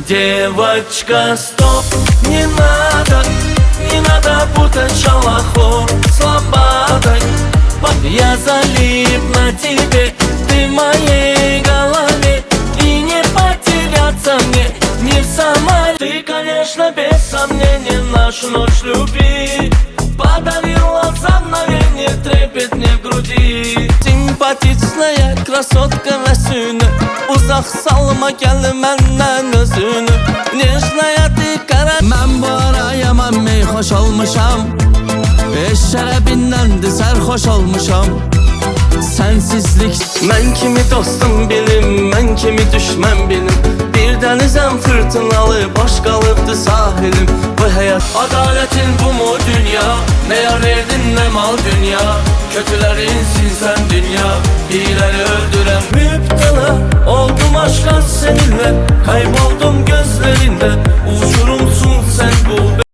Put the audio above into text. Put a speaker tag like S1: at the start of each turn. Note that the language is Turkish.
S1: Девочка, стоп, не надо путать шалаху с лопатой. Я залип на тебе, ты в моей голове, и не потеряться мне не в Самаре. Ты, конечно, без сомнения нашу ночь любви подарила за мгновение трепет мне в груди. Симпатичная красотка ve sünü, uzak salma gel məndən özünü. Nejnaya dikara. Mən bu ara yaman meyxoş olmuşam, şərəbindən sərxoş olmuşam. Sensizlik. Mən kimi dostum bilim, mən kimi düşmən bilim. Bir denizem fırtınalı, boş kalıptı sahilim. Bu hayat adaletin bu mu dünya? Ne yar verdin ne mal dünya. Kötülerinsin sen dünya, iyileri öldüren. Müptela oldum aşka seninle, kayboldum gözlerinde.